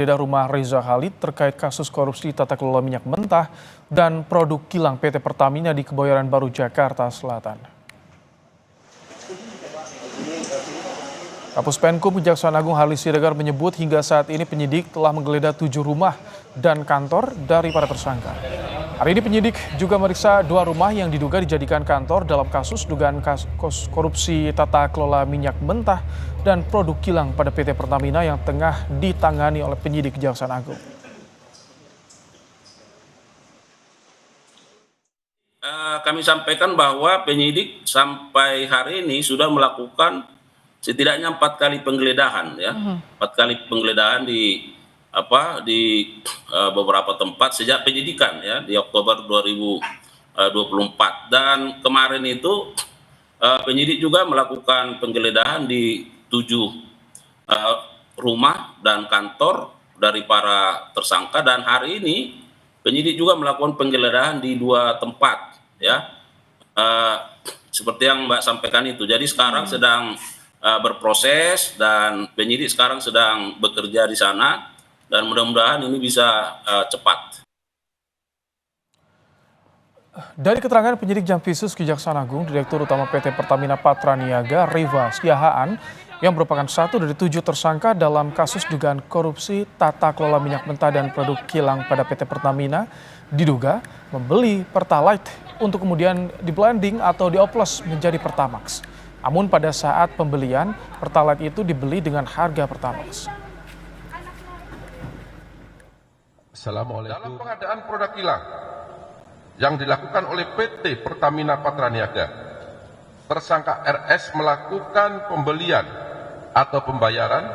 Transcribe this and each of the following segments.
Di rumah Reza Khalid terkait kasus korupsi tata kelola minyak mentah dan produk kilang PT Pertamina di Kebayoran Baru, Jakarta Selatan. Kapus Penkum Kejaksaan Agung Harley Siregar menyebut hingga saat ini penyidik telah menggeledah 7 rumah dan kantor dari para tersangka. Hari ini penyidik juga meriksa 2 rumah yang diduga dijadikan kantor dalam kasus dugaan korupsi tata kelola minyak mentah dan produk kilang pada PT Pertamina yang tengah ditangani oleh penyidik Kejaksaan Agung. Kami sampaikan bahwa penyidik sampai hari ini sudah melakukan setidaknya 4 kali penggeledahan, ya, 4 kali penggeledahan di beberapa tempat sejak penyidikan, ya, di Oktober 2024, dan kemarin itu penyidik juga melakukan penggeledahan di 7 rumah dan kantor dari para tersangka, dan hari ini penyidik juga melakukan penggeledahan di 2 tempat, ya, seperti yang Mbak sampaikan itu. Jadi sekarang sedang berproses dan penyidik sekarang sedang bekerja di sana, dan mudah-mudahan ini bisa cepat. Dari keterangan penyidik Jampisus Kejaksaan Agung, Direktur Utama PT Pertamina Patraniaga, Riva Siahaan, yang merupakan 1 dari 7 tersangka dalam kasus dugaan korupsi tata kelola minyak mentah dan produk kilang pada PT Pertamina, diduga membeli Pertalite untuk kemudian di-blending atau dioplos menjadi Pertamax. Namun pada saat pembelian, Pertalite itu dibeli dengan harga Pertamax. Dalam pengadaan produk kilang yang dilakukan oleh PT Pertamina Patraniaga, tersangka RS melakukan pembelian atau pembayaran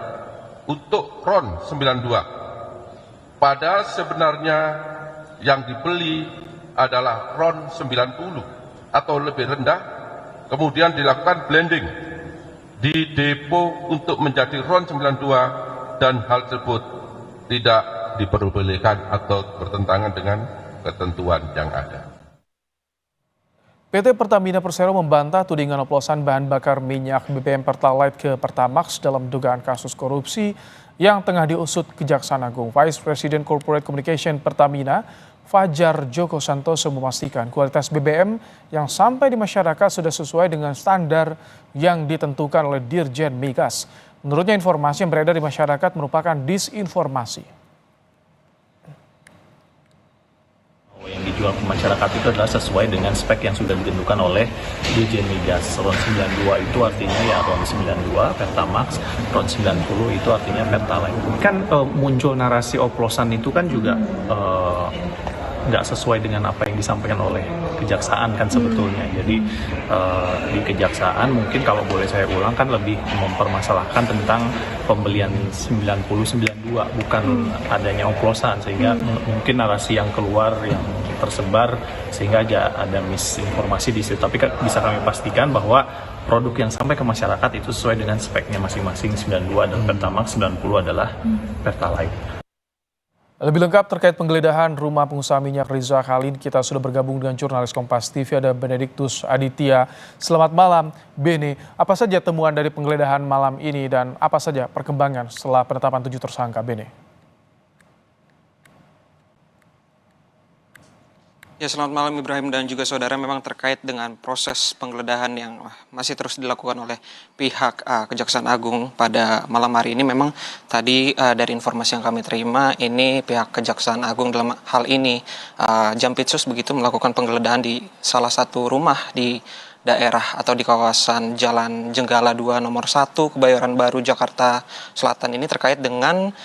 untuk RON 92. Padahal sebenarnya yang dibeli adalah RON 90 atau lebih rendah, kemudian dilakukan blending di depo untuk menjadi RON 92, dan hal tersebut tidak diperbolehkan atau bertentangan dengan ketentuan yang ada. PT Pertamina Persero membantah tudingan oplosan bahan bakar minyak BBM Pertalite ke Pertamax dalam dugaan kasus korupsi yang tengah diusut Kejaksaan Agung. Vice President Corporate Communication Pertamina, Fajar Joko Santoso, memastikan kualitas BBM yang sampai di masyarakat sudah sesuai dengan standar yang ditentukan oleh Dirjen Migas. Menurutnya, informasi yang beredar di masyarakat merupakan disinformasi. Yang dijual ke masyarakat itu adalah sesuai dengan spek yang sudah ditentukan oleh Dirjen Migas. RON 92 itu artinya ya RON 92, Pertamax, RON 90 itu artinya Pertalite. Kan muncul narasi oplosan itu kan juga nggak sesuai dengan apa yang disampaikan oleh kejaksaan kan sebetulnya. Jadi di kejaksaan mungkin kalau boleh saya ulang kan lebih mempermasalahkan tentang pembelian 90-92, bukan adanya oplosan, sehingga mungkin narasi yang keluar yang tersebar sehingga ada misinformasi di situ. Tapi bisa kami pastikan bahwa produk yang sampai ke masyarakat itu sesuai dengan speknya masing-masing. 92 adalah Pertamax, 90 adalah Pertalite. Lebih lengkap terkait penggeledahan rumah pengusaha minyak Reza Khalid, kita sudah bergabung dengan jurnalis Kompas TV, ada Benediktus Aditya. Selamat malam, Bene. Apa saja temuan dari penggeledahan malam ini dan apa saja perkembangan setelah penetapan 7 tersangka, Bene? Ya, selamat malam Ibrahim dan juga saudara. Memang terkait dengan proses penggeledahan yang masih terus dilakukan oleh pihak Kejaksaan Agung pada malam hari ini, memang tadi dari informasi yang kami terima, ini pihak Kejaksaan Agung dalam hal ini Jampitsus begitu melakukan penggeledahan di salah satu rumah di daerah atau di kawasan Jalan Jenggala 2 nomor 1 Kebayoran Baru, Jakarta Selatan ini terkait dengan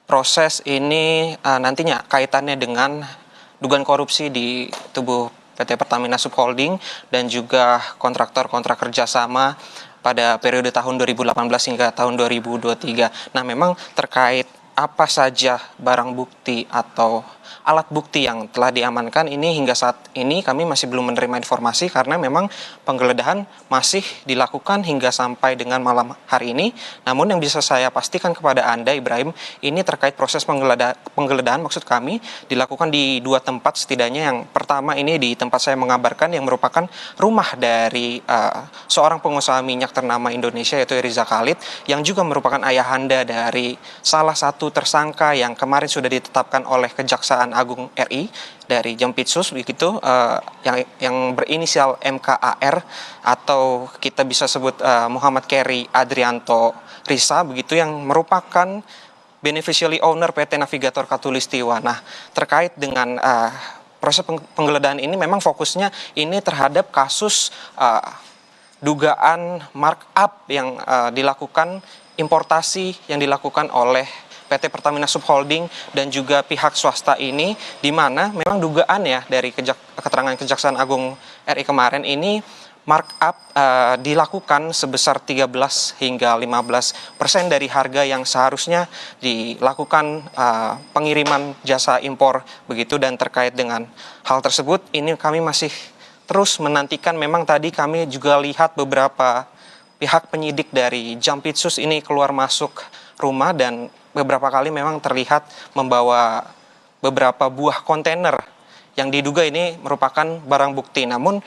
proses ini nantinya kaitannya dengan dugaan korupsi di tubuh PT Pertamina Subholding dan juga kontraktor-kontrak kerjasama pada periode tahun 2018 hingga tahun 2023. Nah, memang terkait apa saja barang bukti atau alat bukti yang telah diamankan ini hingga saat ini kami masih belum menerima informasi karena memang penggeledahan masih dilakukan hingga sampai dengan malam hari ini. Namun yang bisa saya pastikan kepada Anda Ibrahim, ini terkait proses penggeledahan maksud kami dilakukan di 2 tempat setidaknya. Yang pertama ini di tempat saya mengabarkan yang merupakan rumah dari seorang pengusaha minyak ternama Indonesia yaitu Riza Khalid yang juga merupakan ayahanda dari salah satu tersangka yang kemarin sudah ditetapkan oleh Kejaksaan Agung RI dari Jampitsus begitu, yang berinisial MKAR atau kita bisa sebut Muhammad Keri Adrianto Risa begitu, yang merupakan beneficiary owner PT Navigator Katulistiwa. Nah, terkait dengan proses penggeledahan ini memang fokusnya ini terhadap kasus dugaan markup yang dilakukan, importasi yang dilakukan oleh PT Pertamina Subholding dan juga pihak swasta ini, di mana memang dugaan ya dari keterangan Kejaksaan Agung RI kemarin ini markup dilakukan sebesar 13 hingga 15% dari harga yang seharusnya dilakukan pengiriman jasa impor begitu. Dan terkait dengan hal tersebut ini kami masih terus menantikan. Memang tadi kami juga lihat beberapa pihak penyidik dari Jampitsus ini keluar masuk rumah dan beberapa kali memang terlihat membawa beberapa buah kontainer yang diduga ini merupakan barang bukti. Namun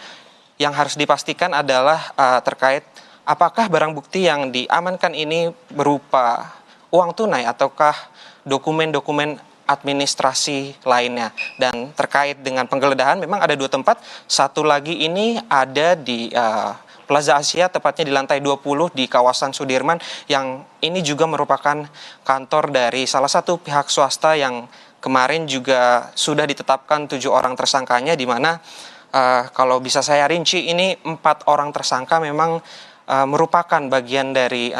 yang harus dipastikan adalah terkait apakah barang bukti yang diamankan ini berupa uang tunai ataukah dokumen-dokumen administrasi lainnya. Dan terkait dengan penggeledahan memang ada 2 tempat, satu lagi ini ada di Plaza Asia, tepatnya di lantai 20 di kawasan Sudirman, yang ini juga merupakan kantor dari salah satu pihak swasta yang kemarin juga sudah ditetapkan 7 orang tersangkanya, di mana kalau bisa saya rinci ini 4 orang tersangka memang merupakan bagian dari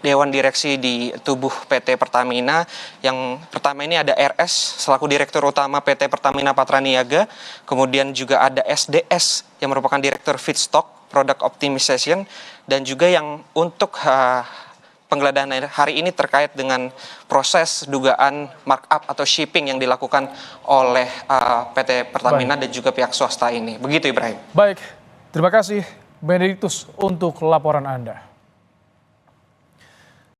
Dewan Direksi di tubuh PT Pertamina. Yang pertama ini ada RS selaku Direktur Utama PT Pertamina Patraniaga, kemudian juga ada SDS yang merupakan Direktur Feedstock Product Optimization, dan juga yang untuk penggeledahan hari ini terkait dengan proses dugaan markup atau shipping yang dilakukan oleh PT Pertamina dan juga pihak swasta ini. Begitu Ibrahim. Baik, terima kasih Benediktus untuk laporan Anda.